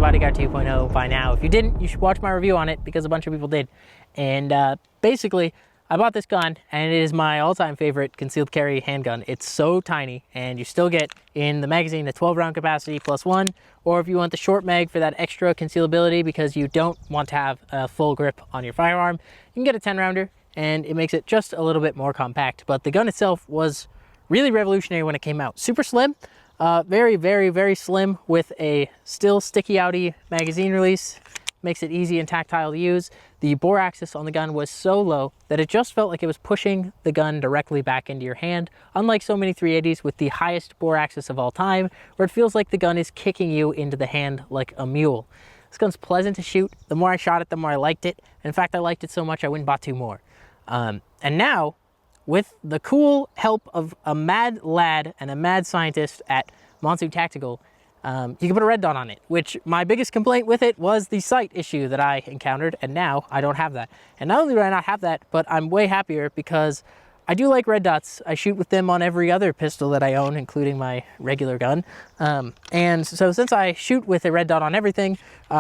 Bodyguard 2.0 by now. If you didn't, you should watch my review on it because a bunch of people did. And basically, I bought this gun, and it is my all-time favorite concealed carry handgun. It's so tiny, and you still get in the magazine a 12-round capacity plus one, or if you want the short mag for that extra concealability because you don't want to have a full grip on your firearm, you can get a 10-rounder, and it makes it just a little bit more compact. But the gun itself was really revolutionary when it came out. Super slim, very, very, very slim with a still sticky-outy magazine release. Makes it easy and tactile to use. The bore axis on the gun was so low that it just felt like it was pushing the gun directly back into your hand, unlike so many 380s with the highest bore axis of all time, where it feels like the gun is kicking you into the hand like a mule. This gun's pleasant to shoot. The more I shot it, the more I liked it. In fact, I liked it so much I went and bought two more. And now, with the cool help of a mad lad and a mad scientist at Monsoon Tactical, you can put a red dot on it, which my biggest complaint with it was the sight issue that I encountered, and now I don't have that. And not only do I not have that, but I'm way happier because I do like red dots. I shoot with them on every other pistol that I own, including my regular gun. And so since I shoot with a red dot on everything,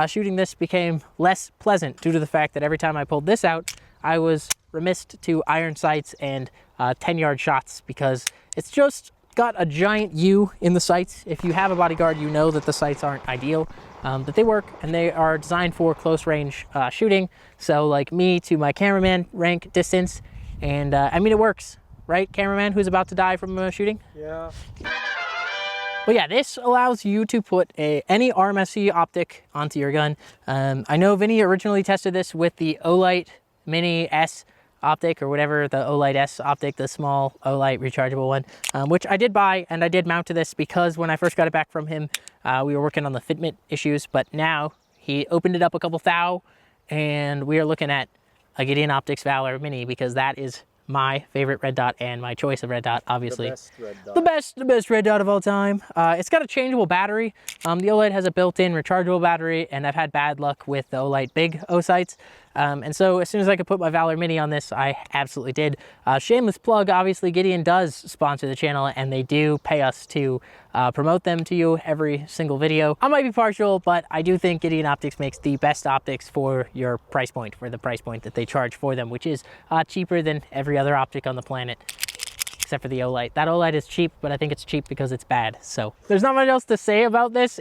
shooting this became less pleasant due to the fact that every time I pulled this out, I was remissed to iron sights and 10-yard shots because it's just got a giant U in the sights. If you have a Bodyguard, you know that the sights aren't ideal, but they work and they are designed for close range shooting. So like me to my cameraman rank distance, and I mean, it works, right? Cameraman who's about to die from shooting? Yeah. But yeah, this allows you to put any RMSC optic onto your gun. I know Vinny originally tested this with the Olight Mini S optic, or whatever, the Olight S optic, the small Olight rechargeable one, which I did buy, and I did mount to this because when I first got it back from him, we were working on the fitment issues, but now he opened it up a couple thou, and we are looking at a Gideon Optics Valor Mini because that is my favorite red dot and my choice of red dot, obviously. The best red dot. The best red dot of all time. It's got a changeable battery. The Olight has a built-in rechargeable battery, and I've had bad luck with the Olight big O sights. And so as soon as I could put my Valor Mini on this, I absolutely did. Shameless plug, obviously Gideon does sponsor the channel, and they do pay us to promote them to you every single video. I might be partial, but I do think Gideon Optics makes the best optics for your price point, for the price point that they charge for them, which is cheaper than every other optic on the planet, except for the Olight. That Olight is cheap, but I think it's cheap because it's bad. So there's not much else to say about this.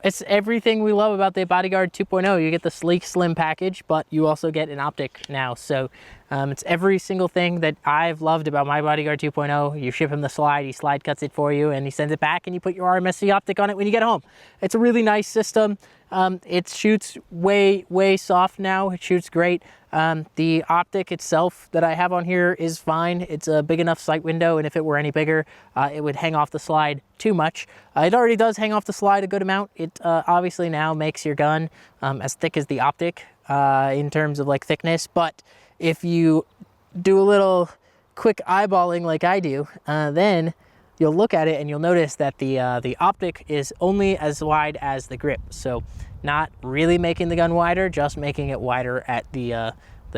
It's everything we love about the Bodyguard 2.0. You get the sleek, slim package, but you also get an optic now. So it's every single thing that I've loved about my Bodyguard 2.0. You ship him the slide, he slide cuts it for you, and he sends it back, and you put your RMSC optic on it when you get home. It's a really nice system. It shoots way soft now. It shoots great. The optic itself that I have on here is fine. It's a big enough sight window, and if it were any bigger, it would hang off the slide too much. It already does hang off the slide a good amount. It obviously now makes your gun as thick as the optic in terms of like thickness, but if you do a little quick eyeballing like I do, then you'll look at it and you'll notice that the optic is only as wide as the grip. So not really making the gun wider, just making it wider at the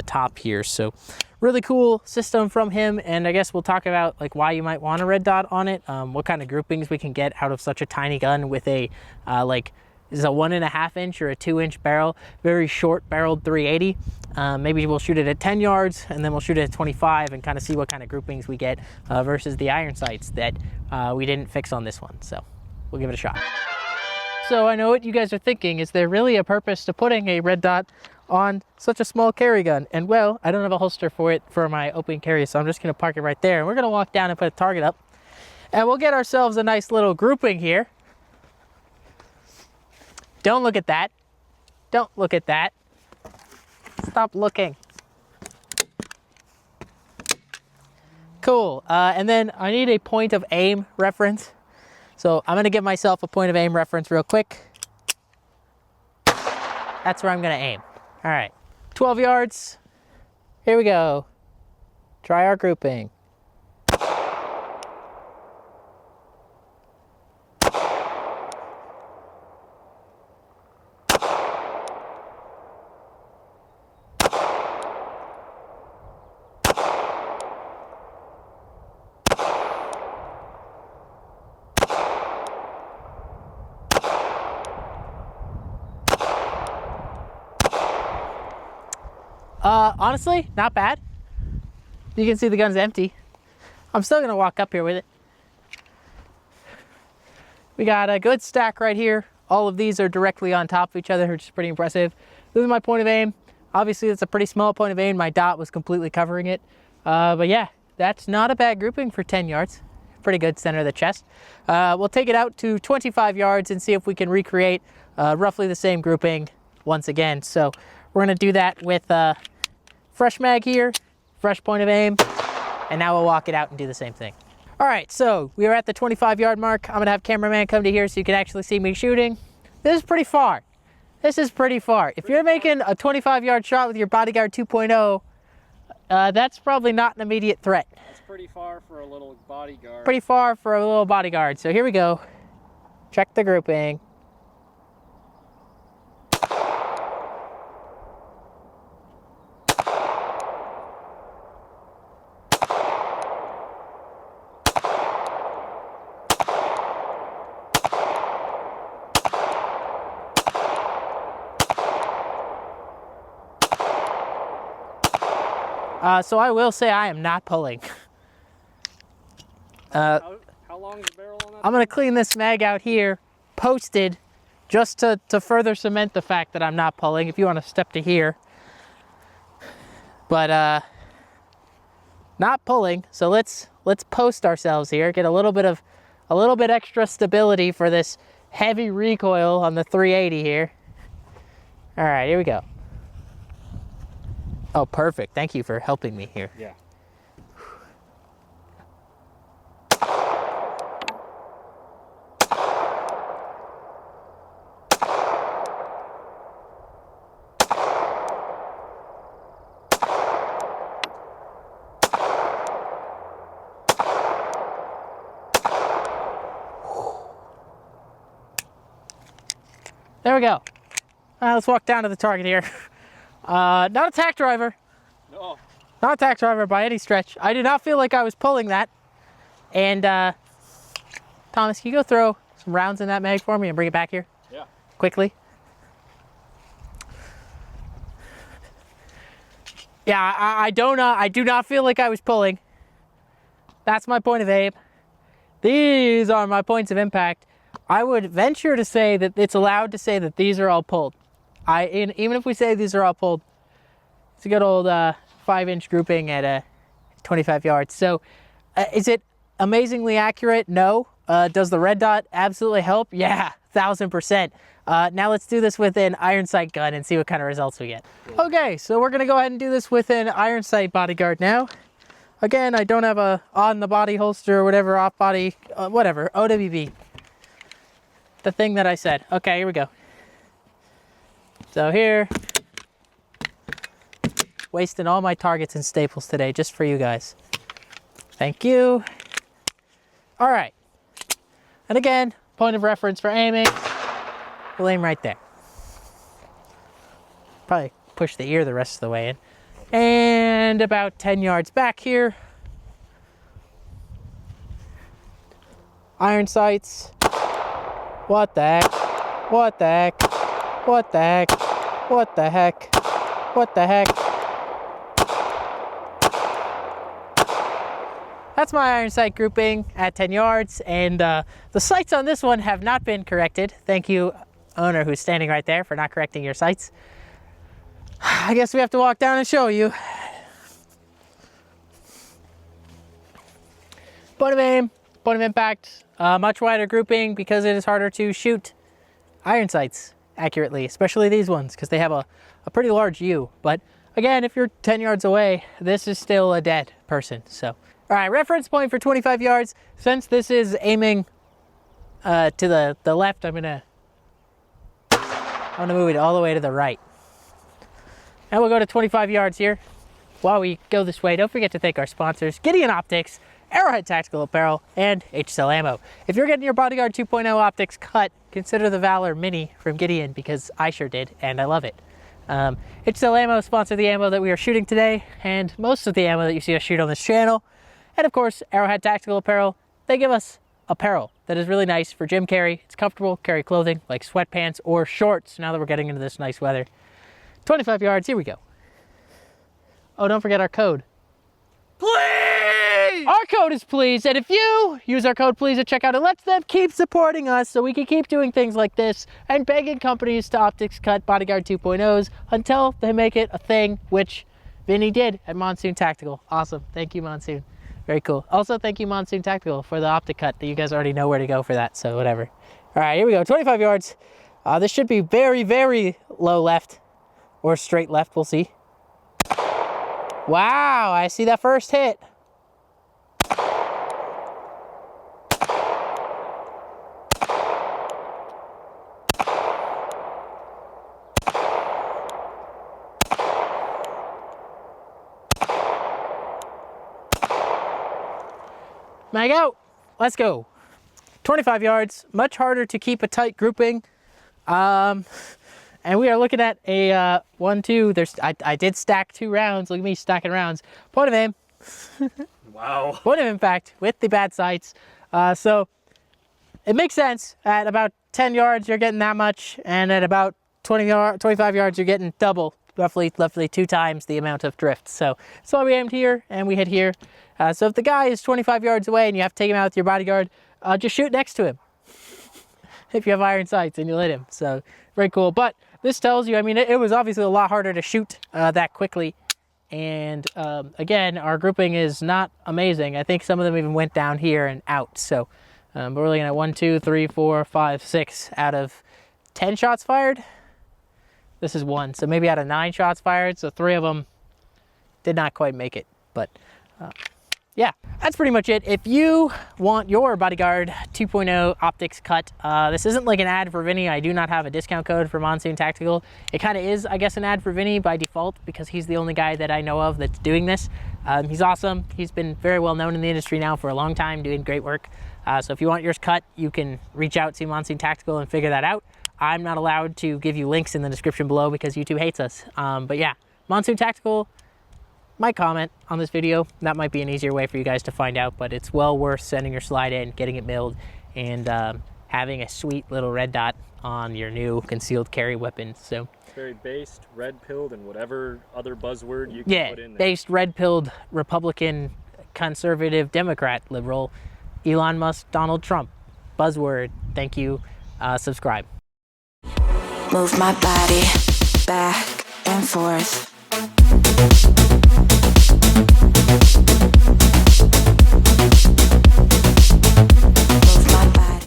top here. So really cool system from him. And I guess we'll talk about like why you might want a red dot on it, what kind of groupings we can get out of such a tiny gun with a is a 1.5 inch or a 2 inch barrel, very short barreled 380. Maybe we'll shoot it at 10 yards and then we'll shoot it at 25 and kind of see what kind of groupings we get versus the iron sights that we didn't fix on this one. So we'll give it a shot. So I know what you guys are thinking. Is there really a purpose to putting a red dot on such a small carry gun? And well, I don't have a holster for it for my open carry, so I'm just gonna park it right there. And we're gonna walk down and put a target up. And we'll get ourselves a nice little grouping here. Don't look at that. Don't look at that. Stop looking. Cool. And then I need a point of aim reference. So I'm gonna give myself a point of aim reference real quick. That's where I'm gonna aim. All right, 12 yards. Here we go. Try our grouping. Honestly, not bad. You can see the gun's empty. I'm still gonna walk up here with it. We got a good stack right here. All of these are directly on top of each other, which is pretty impressive. This is my point of aim. Obviously, it's a pretty small point of aim. My dot was completely covering it. But yeah, that's not a bad grouping for 10 yards. Pretty good center of the chest. We'll take it out to 25 yards and see if we can recreate roughly the same grouping once again. So we're gonna do that with fresh mag here, fresh point of aim, and now we'll walk it out and do the same thing. All right, so we are at the 25-yard mark. I'm gonna have cameraman come to here so you can actually see me shooting. This is pretty far. This is pretty far. If you're making a 25-yard shot with your Bodyguard 2.0, that's probably not an immediate threat. That's pretty far for a little Bodyguard. Pretty far for a little Bodyguard. So here we go. Check the grouping. So I will say I am not pulling. How long is the barrel on that? I'm gonna clean this mag out here, posted, just to further cement the fact that I'm not pulling, if you want to step to here. But not pulling, so let's post ourselves here, get a little bit extra stability for this heavy recoil on the 380 here. All right, here we go. Oh, perfect. Thank you for helping me here. Yeah. There we go. Let's walk down to the target here. Not a tack driver. No. Not a tack driver by any stretch. I did not feel like I was pulling that. And Thomas, can you go throw some rounds in that mag for me and bring it back here? Yeah. Quickly. Yeah, I do not feel like I was pulling. That's my point of aim. These are my points of impact. I would venture to say that it's allowed to say that these are all pulled. Even if we say these are all pulled, it's a good old 5-inch grouping at 25 yards. So is it amazingly accurate? No. Does the red dot absolutely help? Yeah, 1000%. Now let's do this with an iron sight gun and see what kind of results we get. Okay, so we're gonna go ahead and do this with an iron sight Bodyguard now. Again, I don't have a on the body holster or whatever, off body, whatever, OWB. The thing that I said. Okay, here we go. So here, wasting all my targets and staples today just for you guys. Thank you. All right. And again, point of reference for aiming, we'll aim right there. Probably push the ear the rest of the way in. And about 10 yards back here. Iron sights. What the heck? What the heck? What the heck? What the heck? What the heck? That's my iron sight grouping at 10 yards, and the sights on this one have not been corrected. Thank you, owner, who's standing right there, for not correcting your sights. I guess we have to walk down and show you. Point of aim, point of impact, much wider grouping because it is harder to shoot iron sights accurately, especially these ones because they have a pretty large U. But again, if you're 10 yards away, this is still a dead person. So, all right, reference point for 25 yards. Since this is aiming to the left, I'm gonna move it all the way to the right. And we'll go to 25 yards here. While we go this way, don't forget to thank our sponsors, Gideon Optics, Arrowhead Tactical Apparel, and HSL Ammo. If you're getting your Bodyguard 2.0 optics cut, consider the Valor Mini from Gideon because I sure did, and I love it. HSL Ammo sponsored the ammo that we are shooting today, and most of the ammo that you see us shoot on this channel. And of course, Arrowhead Tactical Apparel, they give us apparel that is really nice for gym carry. It's comfortable carry clothing like sweatpants or shorts now that we're getting into this nice weather. 25 yards, here we go. Oh, don't forget our code. Please! Our code is please, and if you use our code please at checkout, it lets them keep supporting us so we can keep doing things like this and begging companies to Optics cut Bodyguard 2.0s until they make it a thing, which Vinny did at Monsoon Tactical. Awesome. Thank you, Monsoon. Very cool. Also, thank you, Monsoon Tactical, for the Optic cut. You guys already know where to go for that, so whatever. All right, here we go. 25 yards. This should be very, very low left or straight left. We'll see. Wow, I see that first hit. Mag out. Let's go. 25 yards, much harder to keep a tight grouping. And we are looking at a 1-2. I did stack 2 rounds. Look at me stacking rounds. Point of aim. Wow. Point of impact with the bad sights. So it makes sense. At about 10 yards, you're getting that much. And at about 25 yards, you're getting double, roughly 2 times the amount of drift. So that's why we aimed here and we hit here. So if the guy is 25 yards away and you have to take him out with your bodyguard, just shoot next to him. If you have iron sights and you'll hit him. So very cool. But this tells you, I mean, it was obviously a lot harder to shoot that quickly. And again, our grouping is not amazing. I think some of them even went down here and out. So but we're looking at 1, 2, 3, 4, 5, 6 out of 10 shots fired. This is 1. So maybe out of 9 shots fired. So 3 of them did not quite make it. But yeah, that's pretty much it. If you want your Bodyguard 2.0 Optics cut, this isn't like an ad for Vinny. I do not have a discount code for Monsoon Tactical. It kind of is, I guess, an ad for Vinny by default because he's the only guy that I know of that's doing this. He's awesome. He's been very well known in the industry now for a long time, doing great work. So if you want yours cut, you can reach out to Monsoon Tactical and figure that out. I'm not allowed to give you links in the description below because YouTube hates us. But yeah, Monsoon Tactical might comment on this video. That might be an easier way for you guys to find out, but it's well worth sending your slide in, getting it milled, and having a sweet little red dot on your new concealed carry weapon. So Very based, red-pilled, and whatever other buzzword you can put in there. Based, red-pilled, Republican, conservative, Democrat, liberal, Elon Musk, Donald Trump. Buzzword. Thank you. Subscribe. Move my body back and forth.